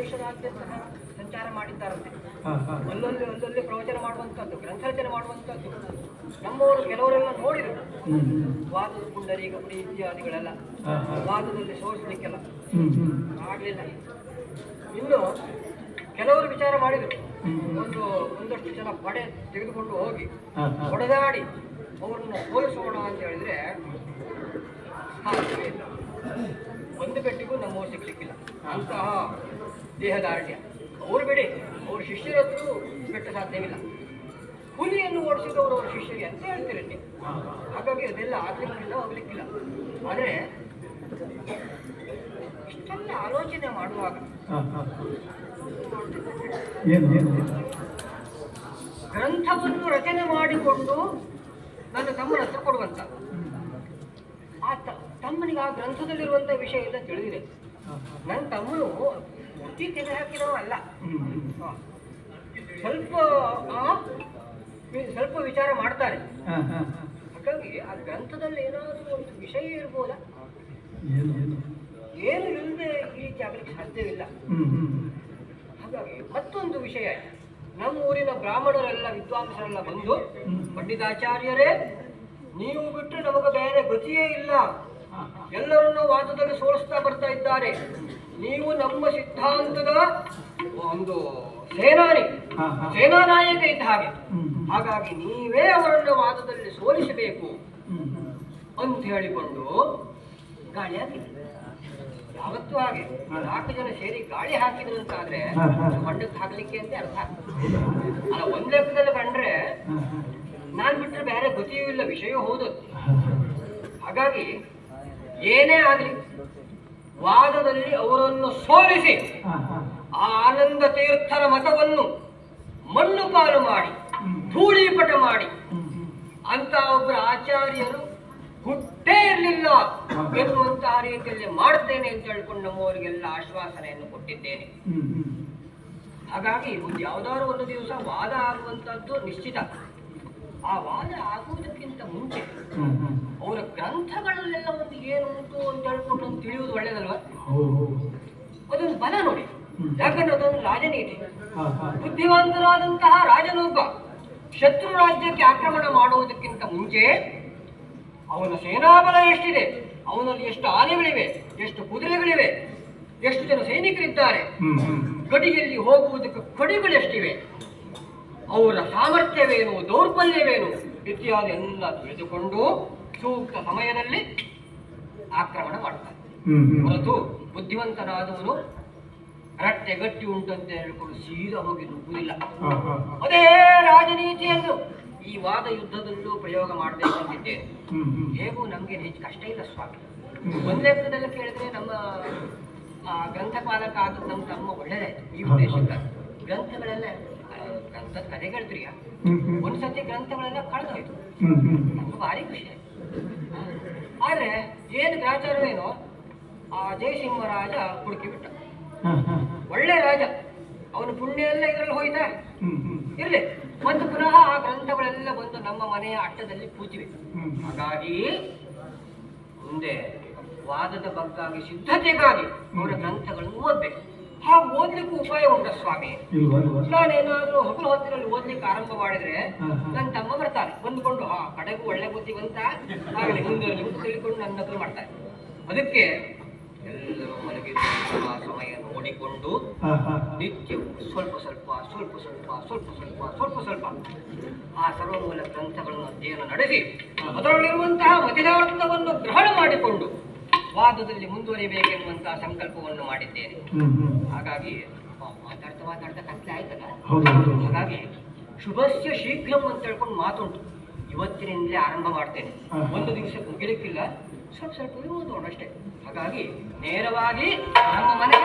ದೇಶದಾದ್ಯಂತ ಸಂಚಾರ ಮಾಡಿದ್ದಾರಂತೆ. ಅಲ್ಲಲ್ಲಿ ಪ್ರವಚನ ಮಾಡುವಂಥದ್ದು, ಗ್ರಂಥ ರಚನೆ ಮಾಡುವಂಥದ್ದು ನಮ್ಮವರು ಕೆಲವರೆಲ್ಲ ನೋಡಿದರು. ವಾದದ ಪುಂಡರೀಕಪುರಿ ಇತ್ಯಾದಿಗಳೆಲ್ಲ ವಾದದಲ್ಲಿ ಸೋಲಿಸಲಿಕ್ಕೆಲ್ಲ ಆಗಲಿಲ್ಲ. ಇನ್ನು ಕೆಲವರು ವಿಚಾರ ಮಾಡಿದರು, ಒಂದಷ್ಟು ಜನ ಪಡೆ ತೆಗೆದುಕೊಂಡು ಹೋಗಿ ಹೊಡೆದಾಡಿ ಅವರನ್ನು ಸೋಲಿಸೋಣ ಅಂತ ಹೇಳಿದ್ರೆ ಸಾಧ್ಯವೇ ಇಲ್ಲ. ಒಂದು ಪೆಟ್ಟಿಗೂ ನಮ್ಮವ್ರು ಸಿಗ್ಲಿಕ್ಕಿಲ್ಲ ಅಂತಹ ದೇಹದಾರ್ಢ್ಯ. ಅವರು ಬಿಡಿ, ಅವ್ರ ಶಿಷ್ಯರ ಹತ್ರ ಬೆಟ್ಟ ಸಾಧ್ಯವಿಲ್ಲ. ಹುಲಿಯನ್ನು ಓಡಿಸಿದವರು ಅವರ ಶಿಷ್ಯರಿಗೆ ಅಂತ ಹೇಳ್ತೀರಿ ನೀವು. ಹಾಗಾಗಿ ಅದೆಲ್ಲ ಆಗ್ಲಿಕ್ಕಿಲ್ಲ, ಹೋಗ್ಲಿಕ್ಕಿಲ್ಲ. ಆದರೆ ಇಷ್ಟೆಲ್ಲ ಆಲೋಚನೆ ಮಾಡುವಾಗ ಗ್ರಂಥವನ್ನು ರಚನೆ ಮಾಡಿಕೊಂಡು ನನ್ನ ತಮ್ಮನ ಹತ್ರ ಕೊಡುವಂತ, ಆ ತಮ್ಮನಿಗೆ ಆ ಗ್ರಂಥದಲ್ಲಿರುವಂಥ ವಿಷಯ ಎಲ್ಲ ತಿಳಿದಿದೆ. ನನ್ನ ತಮ್ಮನು ಬುದ್ಧಿ ತೆಗೆ ಹಾಕಿದವ ಅಲ್ಲ, ಸ್ವಲ್ಪ ವಿಚಾರ ಮಾಡ್ತಾರೆ. ಹಾಗಾಗಿ ಆ ಗ್ರಂಥದಲ್ಲಿ ಏನಾದರೂ ಒಂದು ವಿಷಯ ಇರ್ಬೋದ, ಏನು ಇಲ್ಲದೆ ಈ ರೀತಿ ಆಗಲಿಕ್ಕೆ ಸಾಧ್ಯವಿಲ್ಲ. ಹಾಗಾಗಿ ಮತ್ತೊಂದು ವಿಷಯ, ನಮ್ಮ ಊರಿನ ಬ್ರಾಹ್ಮಣರೆಲ್ಲ ವಿದ್ವಾಂಸರೆಲ್ಲ ಬಂದು, ಪಂಡಿತಾಚಾರ್ಯರೇ, ನೀವು ಬಿಟ್ಟು ನಮಗೆ ಬೇರೆ ಗತಿಯೇ ಇಲ್ಲ, ಎಲ್ಲರನ್ನೂ ವಾದದಲ್ಲಿ ಸೋಲಿಸ್ತಾ ಬರ್ತಾ ಇದ್ದಾರೆ, ನೀವು ನಮ್ಮ ಸಿದ್ಧಾಂತದ ಒಂದು ಸೇನಾ ನಾಯಕ ಇದ್ದ ಹಾಗೆ, ಹಾಗಾಗಿ ನೀವೇ ಅವರನ್ನು ವಾದದಲ್ಲಿ ಸೋಲಿಸಬೇಕು ಅಂತ ಹೇಳಿಕೊಂಡು ಗಾಳಿ ಹಾಕಿದ್ರು. ಯಾವತ್ತೂ ಹಾಗೆ 4 ಜನ ಸೇರಿ ಗಾಳಿ ಹಾಕಿದ್ರು ಅಂತಾದ್ರೆ ಮಂಡಕ್ಕೆ ಹಾಕ್ಲಿಕ್ಕೆ ಅಂತ ಅರ್ಥ. ಅಲ್ಲ, ಒಂದ್ ಲೆಕ್ಕದಲ್ಲಿ ಕಂಡ್ರೆ ನಾನ್ ಬಿಟ್ಟರೆ ಬೇರೆ ಗತಿಯೂ ಇಲ್ಲ, ವಿಷಯ ಹೌದು. ಹಾಗಾಗಿ ಏನೇ ಆಗಲಿ ವಾದದಲ್ಲಿ ಅವರನ್ನು ಸೋಲಿಸಿ ಆ ಆನಂದ ತೀರ್ಥರ ಮತವನ್ನು ಮಣ್ಣು ಪಾಲು ಮಾಡಿ ಧೂಳೀಪಟ ಮಾಡಿ ಅಂತ ಒಬ್ಬರ ಆಚಾರ್ಯರು ಹುಟ್ಟೇ ಇರಲಿಲ್ಲ ಎನ್ನುವಂತಹ ರೀತಿಯಲ್ಲಿ ಮಾಡ್ತೇನೆ ಅಂತ ಹೇಳ್ಕೊಂಡು ನಮ್ಮವರಿಗೆಲ್ಲ ಆಶ್ವಾಸನೆಯನ್ನು ಕೊಟ್ಟಿದ್ದೇನೆ. ಹಾಗಾಗಿ ಯಾವುದಾದ್ರು ಒಂದು ದಿವಸ ವಾದ ಆಗುವಂತಹದ್ದು ನಿಶ್ಚಿತ. ಆ ವಾದ ಆಗುವುದಕ್ಕಿಂತ ಮುಂಚೆ ಅವರ ಗ್ರಂಥಗಳಲ್ಲೆಲ್ಲ ಒಂದು ಏನು ಉಂಟು ಅಂತ ಹೇಳ್ಕೊಂಡು ತಿಳಿಯುವುದು ಒಳ್ಳೇದಲ್ವಾ? ಅದೊಂದು ಬಲ ನೋಡಿ. ಯಾಕಂದ್ರೆ ಅದೊಂದು ರಾಜನೀತಿ. ಬುದ್ಧಿವಂತರಾದಂತಹ ರಾಜನೊಬ್ಬ ಶತ್ರು ರಾಜ್ಯಕ್ಕೆ ಆಕ್ರಮಣ ಮಾಡುವುದಕ್ಕಿಂತ ಮುಂಚೆ ಅವನ ಸೇನಾಬಲ ಎಷ್ಟಿದೆ, ಅವನಲ್ಲಿ ಎಷ್ಟು ಆನೆಗಳಿವೆ, ಎಷ್ಟು ಕುದುರೆಗಳಿವೆ, ಎಷ್ಟು ಜನ ಸೈನಿಕರಿದ್ದಾರೆ, ಗಡಿಯಲ್ಲಿ ಹೋಗುವುದಕ್ಕೆ ಕಡಿಗಳೆಷ್ಟಿವೆ, ಅವರ ಸಾಮರ್ಥ್ಯವೇನು, ದೌರ್ಬಲ್ಯವೇನು ಇತ್ಯಾದಿ ಎಲ್ಲ ತಿಳಿದುಕೊಂಡು ಸೂಕ್ತ ಸಮಯದಲ್ಲಿ ಆಕ್ರಮಣ ಮಾಡ್ತಾರೆ. ಹೊರತು ಬುದ್ಧಿವಂತನಾದವನು ರಟ್ಟೆ ಗಟ್ಟಿ ಉಂಟಂತೆ ಹೇಳಿಕೊಂಡು ಸೀದಾ ಹೋಗಿ ನುಗ್ಗುವುದಿಲ್ಲ. ಅದೇ ರಾಜನೀತಿಯನ್ನು ಈ ವಾದ ಯುದ್ಧದಲ್ಲೂ ಪ್ರಯೋಗ ಮಾಡಬೇಕಂತಿದ್ದೇನೆ. ಹೇಗೂ ನಮ್ಗೆ ಹೆಚ್ಚು ಕಷ್ಟ ಇಲ್ಲ ಸ್ವಾಮಿ. ಒಂದ್ ಲೆಕ್ಕದಲ್ಲಿ ಕೇಳಿದ್ರೆ ನಮ್ಮ ಗ್ರಂಥಪಾಲಕ ಆದ ನಮ್ಮ ತಮ್ಮ ಒಳ್ಳೆದಾಯ್ತು. ಈ ಉದ್ದೇಶಕ್ಕೆ ಗ್ರಂಥಗಳೆಲ್ಲ ಗ್ರಂಥದ ಕಥೆ ಕೇಳ್ತೀರಿಯ, ಒಂದ್ಸತಿ ಗ್ರಂಥಗಳೆಲ್ಲ ಕಳೆದೋಯ್ತು, ನಮ್ಗೆ ಭಾರಿ ಖುಷಿ ಆಯ್ತು. ಆದ್ರೆ ಏನು ಗ್ರಾಚಾರವೇನೋ ಆ ಜಯಸಿಂಹರಾಜ ಹುಡುಕಿ ಬಿಟ್ಟ. ಒಳ್ಳೆ ರಾಜ, ಅವನ ಪುಣ್ಯ ಎಲ್ಲ ಇದರಲ್ಲಿ ಹೋಯ್ತಾ ಇರ್ಲಿ, ಮತ್ತು ಪುನಃ ಆ ಗ್ರಂಥಗಳೆಲ್ಲ ಬಂದು ನಮ್ಮ ಮನೆಯ ಅಟ್ಟದಲ್ಲಿ ಪೂಜಿವೆ. ಹಾಗಾಗಿ ಮುಂದೆ ವಾದದ ಬಗ್ಗಾಗಿ ಸಿದ್ಧತೆಗಾಗಿ ಅವರ ಗ್ರಂಥಗಳನ್ನು ಓದ್ಬೇಕು. ಹಾಗೆ ಓದ್ಲಿಕ್ಕೂ ಉಪಾಯ ಉಂಟ ಸ್ವಾಮಿ. ನಾನೇನಾದ್ರೂ ಹಗಲು ಹೊತ್ತಿನಲ್ಲಿ ಓದ್ಲಿಕ್ಕೆ ಆರಂಭ ಮಾಡಿದ್ರೆ ನನ್ನ ತಮ್ಮ ಬರ್ತಾರೆ ಬಂದುಕೊಂಡು, ಕಡೆಗೂ ಒಳ್ಳೆ ಬುದ್ಧಿ ಬಂತ ಆಗಲಿ ಮುಂದೆ ತಿಳ್ಕೊಂಡು ನನ್ನ ಹತ್ರ ಮಾಡ್ತಾರೆ. ಅದಕ್ಕೆ ಎಲ್ಲರೂ ಮಲಗಿರುವ ಸಮಯ ನೋಡಿಕೊಂಡು ನಿತ್ಯವೂ ಸ್ವಲ್ಪ ಸ್ವಲ್ಪ ಸ್ವಲ್ಪ ಸ್ವಲ್ಪ ಸ್ವಲ್ಪ ಸ್ವಲ್ಪ ಸ್ವಲ್ಪ ಸ್ವಲ್ಪ ಆ ಸರ್ವಮೂಲ ಗ್ರಂಥಗಳನ್ನು ಅಧ್ಯಯನ ನಡೆಸಿ ಅದರಲ್ಲಿರುವಂತಹ ಮತಿದಾರ್ಥವನ್ನು ಗ್ರಹಣ ಮಾಡಿಕೊಂಡು ವಾದದಲ್ಲಿ ಮುಂದುವರಿಬೇಕೆನ್ನುವಂತಹ ಸಂಕಲ್ಪವನ್ನು ಮಾಡಿದ್ದೇನೆ. ಹಾಗಾಗಿ ಮಾತಾಡ್ತಾ ಮಾತಾಡ್ತಾ ಕತ್ಲೆ ಆಯ್ತಲ್ಲ, ಹಾಗಾಗಿ ಶುಭಸ್ಯ ಶೀಘ್ರಂ ಅಂತ ಹೇಳ್ಕೊಂಡು ಮಾತುಂಟು. ಇವತ್ತಿನಿಂದಲೇ ಆರಂಭ ಮಾಡ್ತೇನೆ, ಒಂದು ದಿವಸಕ್ಕೆ ಮುಗಿಲಿಕ್ಕಿಲ್ಲ, ಸ್ವಲ್ಪ ಸ್ವಲ್ಪ ಓದೋಣ ಅಷ್ಟೇ. ಹಾಗಾಗಿ ನೇರವಾಗಿ ನಮ್ಮ ಮನೆಯ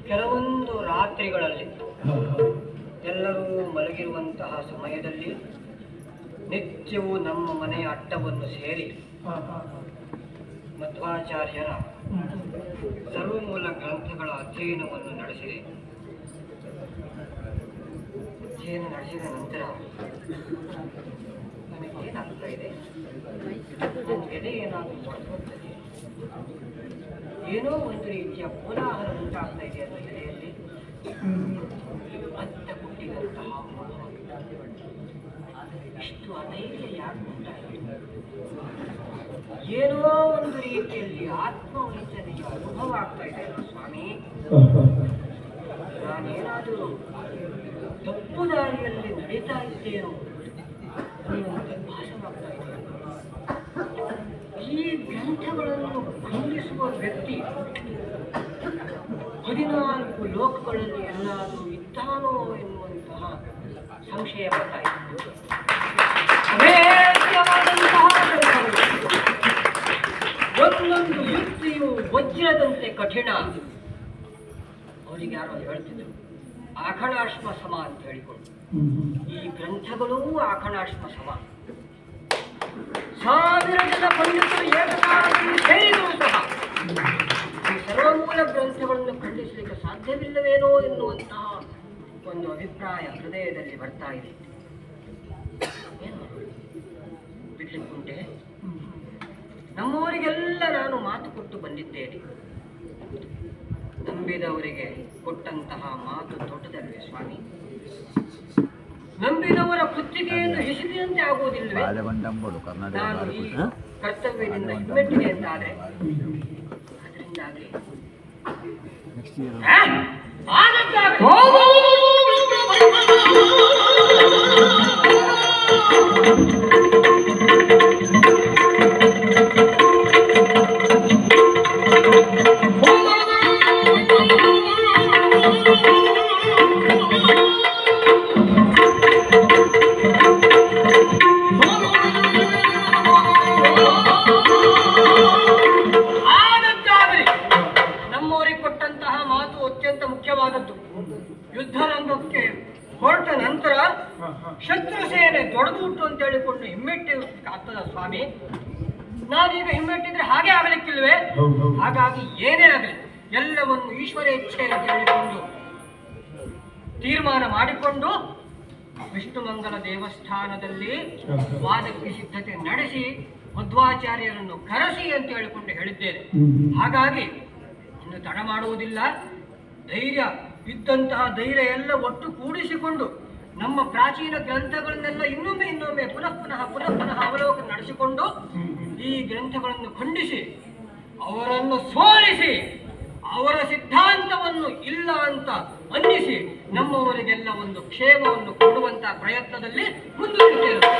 ಕೆಲವೊಂದು ರಾತ್ರಿಗಳಲ್ಲಿ ಎಲ್ಲರೂ ಮಲಗಿರುವಂತಹ ಸಮಯದಲ್ಲಿ ನಿತ್ಯವೂ ನಮ್ಮ ಮನೆಯ ಅಟ್ಟವನ್ನು ಸೇರಿ ಮಧ್ವಾಚಾರ್ಯರ ಸರ್ವಮೂಲ ಗ್ರಂಥಗಳ ಅಧ್ಯಯನವನ್ನು ನಡೆಸಿದೆ. ಅಧ್ಯಯನ ನಡೆಸಿದ ನಂತರ ನನಗೇನಾಗ್ತಾ ಇದೆ, ನನ್ನ ಎದೆ ಏನಾದರೂ ಹೊರತುತ್ತದೆ, ಏನೋ ಒಂದು ರೀತಿಯ ಕೋಲಾಹಲ ಉಂಟಾಗ್ತಾ ಇದೆ ಅಂತ ಎದೆಯಲ್ಲಿ ಅತ್ತ ಹುಟ್ಟಿದಂತಹ ಇಷ್ಟು ಅಧೈರ್ಯ ಯಾಕೆ ಉಂಟಾಗಿದೆ? ಏನೋ ಒಂದು ರೀತಿಯಲ್ಲಿ ಆತ್ಮವಂಚನೆಯ ಅನುಭವ ಆಗ್ತಾ ಇದೆ ಸ್ವಾಮಿ. ನಾನೇನಾದರೂ ತಪ್ಪು ದಾರಿಯಲ್ಲಿ ನಡೀತಾ ಇದ್ದೇನೋ ಅನ್ನುವಂತೆ ಭಾಸವಾಗ್ತಾ ಇದೆ. ಈ ಗ್ರಂಥಗಳನ್ನು ಖಂಡಿಸುವ ವ್ಯಕ್ತಿ 14 ಲೋಕಗಳಲ್ಲಿ ಎಲ್ಲಾದರೂ ಇದ್ದಾನೋ ಎನ್ನುವಂತಹ ಸಂಶಯ ಬರ್ತಾ ಇದೆ. ಒಂದೊಂದು ಯುಕ್ತಿಯು ವಜ್ರದಂತೆ ಕಠಿಣ. ಅವರಿಗೆ ಯಾರೋ ಹೇಳ್ತಿದ್ರು ಆಖಣಾಶ್ಮ ಸಮ ಅಂತ ಹೇಳಿಕೊಂಡು. ಈ ಗ್ರಂಥಗಳೂ ಆಖಣಾಶ್ಮ ಸಮ. 1000 ಜನ ಪಂಡಿತರು ಏಕಕಾಲದಲ್ಲಿ ಸೇರಿದರೂ ಸಹ ಈ ಸರ್ವಮೂಲ ಗ್ರಂಥಗಳನ್ನು ಖಂಡಿಸಲಿಕ್ಕೆ ಸಾಧ್ಯವಿಲ್ಲವೇನೋ ಎನ್ನುವಂತಹ ಒಂದು ಅಭಿಪ್ರಾಯ ಹೃದಯದಲ್ಲಿ ಬರ್ತಾ ಇದೆ. ಏನು ಬಿಡ್ಲಿಕ್ಕುಂಟೆ? ನಮ್ಮವರಿಗೆಲ್ಲ ನಾನು ಮಾತು ಕೊಟ್ಟು ಬಂದಿದ್ದೇನೆ. ನಂಬಿದವರಿಗೆ ಕೊಟ್ಟಂತಹ ಮಾತು ದೊಡ್ಡದಲ್ವೇ ಸ್ವಾಮಿ? ನಂಬಿದವರ ಕುತ್ತಿಗೆಯನ್ನು ಹಿಸಿದಂತೆ ಆಗುವುದಿಲ್ಲವೇ? ನಾನು ಈ ಕರ್ತವ್ಯದಿಂದ ಹಿಮ್ಮೆಟ್ಟಿದೆ ಅಂತಾದ್ರೆ ಅದರಿಂದಾಗಲಿ ಯುದ್ಧರಂಗಕ್ಕೆ ಹೊರಟ ನಂತರ ಶತ್ರು ಸೇನೆ ದೊಡ್ಡದುಂಟು ಅಂತ ಹೇಳಿಕೊಂಡು ಹಿಮ್ಮೆಟ್ಟಿ ಆಗ್ತದ ಸ್ವಾಮಿ? ನಾನೀಗ ಹಿಮ್ಮೆಟ್ಟಿದ್ರೆ ಹಾಗೆ ಆಗಲಿಕ್ಕಿಲ್ವೇ? ಹಾಗಾಗಿ ಏನೇ ಆಗಲಿ ಎಲ್ಲವನ್ನು ಈಶ್ವರ ಇಚ್ಛೆ ಅಂತ ಹೇಳಿಕೊಂಡು ತೀರ್ಮಾನ ಮಾಡಿಕೊಂಡು ವಿಷ್ಣುಮಂಗಲ ದೇವಸ್ಥಾನದಲ್ಲಿ ವಾದಕ್ಕೆ ಸಿದ್ಧತೆ ನಡೆಸಿ ಮಧ್ವಾಚಾರ್ಯರನ್ನು ಕರೆಸಿ ಅಂತ ಹೇಳಿಕೊಂಡು ಹೇಳಿದ್ದೇನೆ. ಹಾಗಾಗಿ ಇನ್ನು ತಡ ಮಾಡುವುದಿಲ್ಲ. ಧೈರ್ಯ ಇದ್ದಂತಹ ಧೈರ್ಯ ಎಲ್ಲ ಒಟ್ಟು ಕೂಡಿಸಿಕೊಂಡು ನಮ್ಮ ಪ್ರಾಚೀನ ಗ್ರಂಥಗಳನ್ನೆಲ್ಲ ಇನ್ನೊಮ್ಮೆ ಪುನಃ ಅವಲೋಕನ ನಡೆಸಿಕೊಂಡು ಈ ಗ್ರಂಥಗಳನ್ನು ಖಂಡಿಸಿ ಅವರನ್ನು ಸೋಲಿಸಿ ಅವರ ಸಿದ್ಧಾಂತವನ್ನು ಇಲ್ಲ ಅಂತ ಅನ್ನಿಸಿ ನಮ್ಮವರಿಗೆಲ್ಲ ಒಂದು ಕ್ಷೇಮವನ್ನು ಕೊಡುವಂತಹ ಪ್ರಯತ್ನದಲ್ಲಿ ಮುಂದುವರಿಯುತ್ತೇವೆ.